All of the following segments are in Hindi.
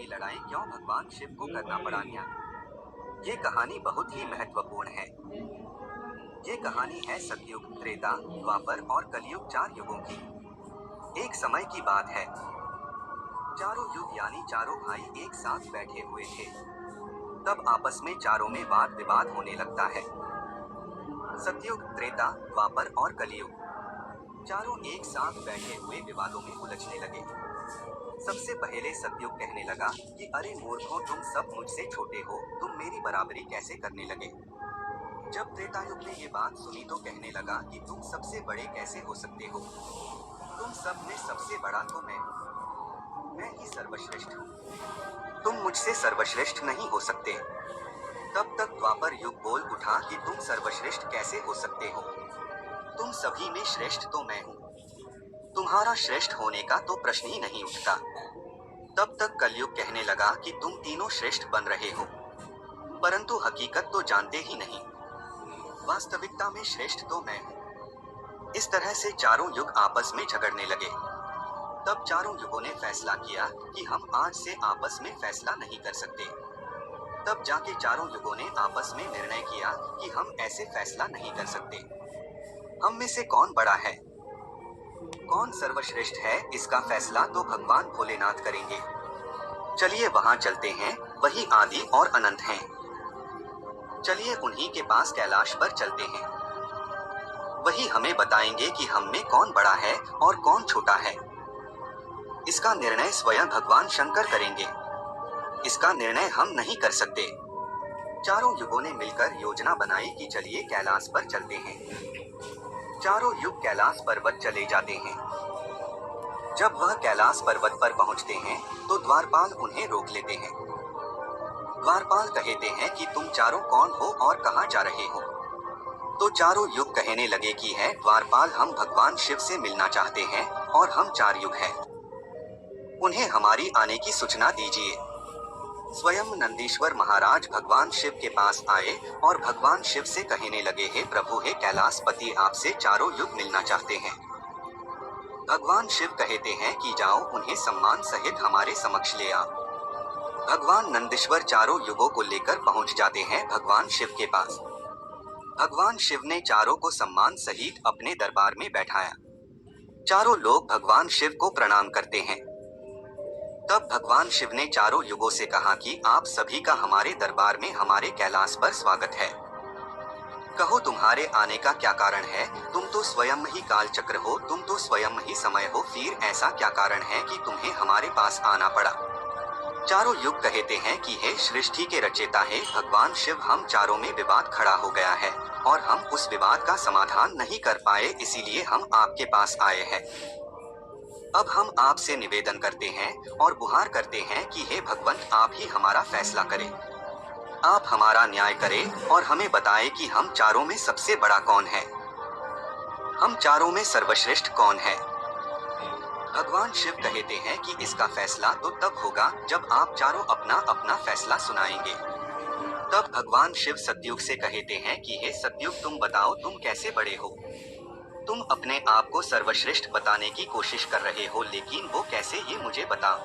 की लड़ाई क्यों भगवान शिव को करना पड़ा न्याय। ये कहानी बहुत ही महत्वपूर्ण है। ये कहानी है सतयुग, त्रेता, द्वापर और कलयुग, 4 युगों की। एक समय की बात है। चारों युग यानी चारों भाई एक साथ बैठे हुए थे। तब आपस में चारों में वाद विवाद होने लगता है। सतयुग, त्रेता, द्वापर और कलयुग, चारों एक साथ बैठे हुए विवादों में उलझने लगे। सबसे पहले सतयुग कहने लगा कि अरे मूर्खों, तुम सब मुझसे छोटे हो, तुम मेरी बराबरी कैसे करने लगे। जब त्रेतायुग ने ये बात सुनी तो कहने लगा कि तुम सबसे बड़े कैसे हो सकते हो, तुम सब में सबसे बड़ा तो मैं हूँ, मैं ही सर्वश्रेष्ठ हूँ, तुम मुझसे सर्वश्रेष्ठ नहीं हो सकते। तब तक द्वापर युग बोल उठा कि तुम सर्वश्रेष्ठ कैसे हो सकते हो, तुम सभी में श्रेष्ठ तो मैं हूँ, तुम्हारा श्रेष्ठ होने का तो प्रश्न ही नहीं उठता। तब तक कलयुग कहने लगा कि तुम तीनों श्रेष्ठ बन रहे हो, परंतु हकीकत तो जानते ही नहीं, वास्तविकता में श्रेष्ठ तो मैं हूँ। इस तरह से चारों युग आपस में झगड़ने लगे। तब चारों युगों ने फैसला किया कि हम आज से आपस में फैसला नहीं कर सकते। तब जाके चारों युगों ने आपस में निर्णय किया कि हम ऐसे फैसला नहीं कर सकते। हम में से कौन बड़ा है, कौन सर्वश्रेष्ठ है, इसका फैसला तो भगवान भोलेनाथ करेंगे। चलिए वहां चलते हैं, वही आदि और अनंत हैं। चलिए उन्हीं के पास कैलाश पर चलते हैं। वही हमें बताएंगे कि हम में कौन बड़ा है और कौन छोटा है। इसका निर्णय स्वयं भगवान शंकर करेंगे। इसका निर्णय हम नहीं कर सकते। चारों युगों ने मिलकर योजना बनाई कि चलिए कैलाश पर चलते हैं। चारों युग कैलाश पर्वत चले जाते हैं। जब वह कैलाश पर्वत पर पहुंचते हैं तो द्वारपाल उन्हें रोक लेते हैं। द्वारपाल कहते हैं कि तुम चारों कौन हो और कहां जा रहे हो। तो चारों युग कहने लगे कि है द्वारपाल, हम भगवान शिव से मिलना चाहते हैं और हम 4 युग हैं, उन्हें हमारी आने की सूचना दीजिए। स्वयं नंदीश्वर महाराज भगवान शिव के पास आए और भगवान शिव से कहने लगे, हे प्रभु, हे कैलाशपति, आपसे चारों युग मिलना चाहते हैं। भगवान शिव कहते हैं कि जाओ, उन्हें सम्मान सहित हमारे समक्ष ले आओ। भगवान नंदीश्वर चारों युगों को लेकर पहुंच जाते हैं भगवान शिव के पास। भगवान शिव ने चारों को सम्मान सहित अपने दरबार में बैठाया। चारों लोग भगवान शिव को प्रणाम करते हैं। तब भगवान शिव ने चारों युगों से कहा कि आप सभी का हमारे दरबार में, हमारे कैलाश पर स्वागत है। कहो तुम्हारे आने का क्या कारण है, तुम तो स्वयं ही काल चक्र हो, तुम तो स्वयं ही समय हो, फिर ऐसा क्या कारण है कि तुम्हें हमारे पास आना पड़ा। चारों युग कहते हैं कि हे सृष्टि के रचयिता, हे भगवान शिव, हम चारों में विवाद खड़ा हो गया है और हम उस विवाद का समाधान नहीं कर पाए, इसीलिए हम आपके पास आए हैं। अब हम आपसे निवेदन करते हैं और गुहार करते हैं कि हे भगवंत, आप ही हमारा फैसला करें, आप हमारा न्याय करें और हमें बताएं कि हम चारों में सबसे बड़ा कौन है, हम चारों में सर्वश्रेष्ठ कौन है। भगवान शिव कहते हैं कि इसका फैसला तो तब होगा जब आप चारों अपना अपना फैसला सुनाएंगे। तब भगवान शिव सतयुग से कहते हैं कि हे सतयुग, तुम बताओ, तुम कैसे बड़े हो। तुम अपने आप को सर्वश्रेष्ठ बताने की कोशिश कर रहे हो, लेकिन वो कैसे, ये मुझे बताओ।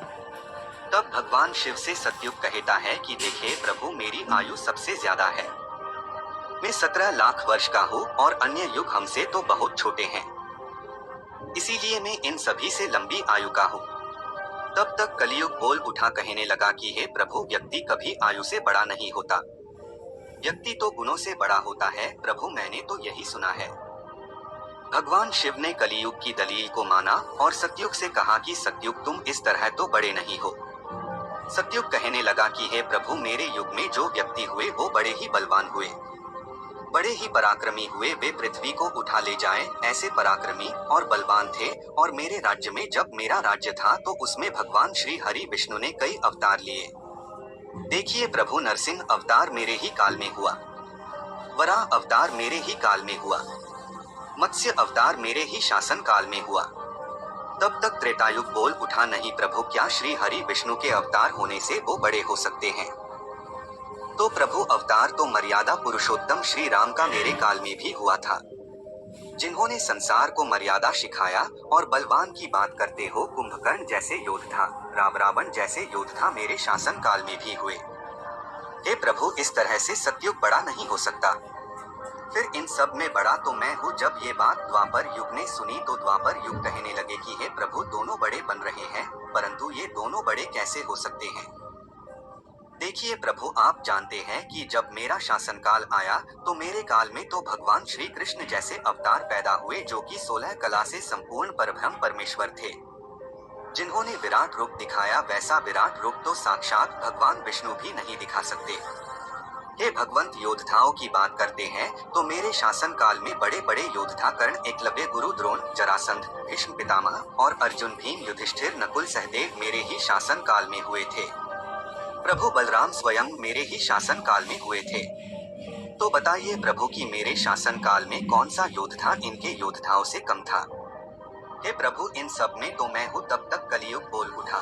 तब भगवान शिव से सतयुग कहता है कि देखिए प्रभु, मेरी आयु सबसे ज्यादा है, मैं 17 लाख वर्ष का हूँ और अन्य युग हमसे तो बहुत छोटे हैं, इसीलिए मैं इन सभी से लंबी आयु का हूँ। तब तक कलयुग बोल उठा, कहने लगा कि हे प्रभु, व्यक्ति कभी आयु से बड़ा नहीं होता, व्यक्ति तो गुणों से बड़ा होता है। प्रभु, मैंने तो यही सुना है। भगवान शिव ने कलियुग की दलील को माना और सतयुग से कहा कि सतयुग, तुम इस तरह तो बड़े नहीं हो। सतयुग कहने लगा कि हे प्रभु, मेरे युग में जो व्यक्ति हुए वो बड़े ही बलवान हुए, बड़े ही पराक्रमी हुए, वे पृथ्वी को उठा ले जाएं, ऐसे पराक्रमी और बलवान थे। और मेरे राज्य में, जब मेरा राज्य था, तो उसमें भगवान श्री हरि विष्णु ने कई अवतार लिए। देखिए प्रभु, नरसिंह अवतार मेरे ही काल में हुआ, वराह अवतार मेरे ही काल में हुआ, मत्स्य अवतार मेरे ही शासन काल में हुआ। तब तक त्रेतायुग बोल उठा, नहीं प्रभु, क्या श्री हरि विष्णु के अवतार होने से वो बड़े हो सकते हैं। तो प्रभु, अवतार तो मर्यादा पुरुषोत्तम श्री राम का मेरे काल में भी हुआ था। जिन्होंने संसार को मर्यादा सिखाया और बलवान की बात करते हो कुंभकर्ण जैसे योद्धा, रावण जैसे योद्धा मेरे शासन काल में भी हुए। हे प्रभु, इस तरह से सतयुग बड़ा नहीं हो सकता। फिर इन सब में बड़ा तो मैं हूँ। जब ये बात द्वापर युग ने सुनी तो द्वापर युग कहने लगे कि हे प्रभु, दोनों बड़े बन रहे हैं, परंतु ये दोनों बड़े कैसे हो सकते हैं? देखिए प्रभु, आप जानते हैं कि जब मेरा शासनकाल आया तो मेरे काल में तो भगवान श्री कृष्ण जैसे अवतार पैदा हुए जो कि 16 कला से संपूर्ण परब्रह्म परमेश्वर थे। जिन्होंने विराट रूप दिखाया वैसा विराट रूप तो साक्षात भगवान विष्णु भी नहीं दिखा सकते। हे भगवंत, योद्धाओं की बात करते हैं तो मेरे शासन काल में बड़े बड़े योद्धा कर्ण, एकलव्य, गुरु द्रोण, जरासंध, भीष्म पितामह और अर्जुन, भीम, युधिष्ठिर, नकुल, सहदेव मेरे ही शासन काल में हुए थे। प्रभु बलराम स्वयं मेरे ही शासन काल में हुए थे। तो बताइए प्रभु कि मेरे शासन काल में कौन सा योद्धा इनके योद्धाओं से कम था? हे प्रभु, इन सब में तो मैं हूँ। तब तक कलियुग बोल उठा।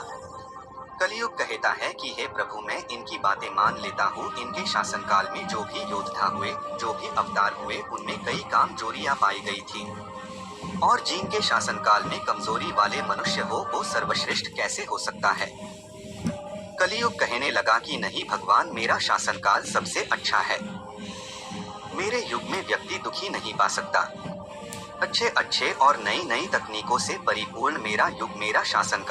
कलियुग कहता है कि हे प्रभु, मैं इनकी बातें मान लेता हूँ। इनके शासनकाल में जो भी योद्धा हुए, जो भी अवतार हुए, उनमें कई कामजोरियां पाई गई थी। और जिनके शासनकाल में कमजोरी वाले मनुष्य हो, वो सर्वश्रेष्ठ कैसे हो सकता है? कलियुग कहने लगा कि नहीं भगवान, मेरा शासनकाल सबसे अच्छा है। मेरे युग में व्यक्ति दुखी नहीं पा सकता। अच्छे अच्छे और नई नई तकनीकों से परिपूर्ण मेरा युग, मेरा शासनकाल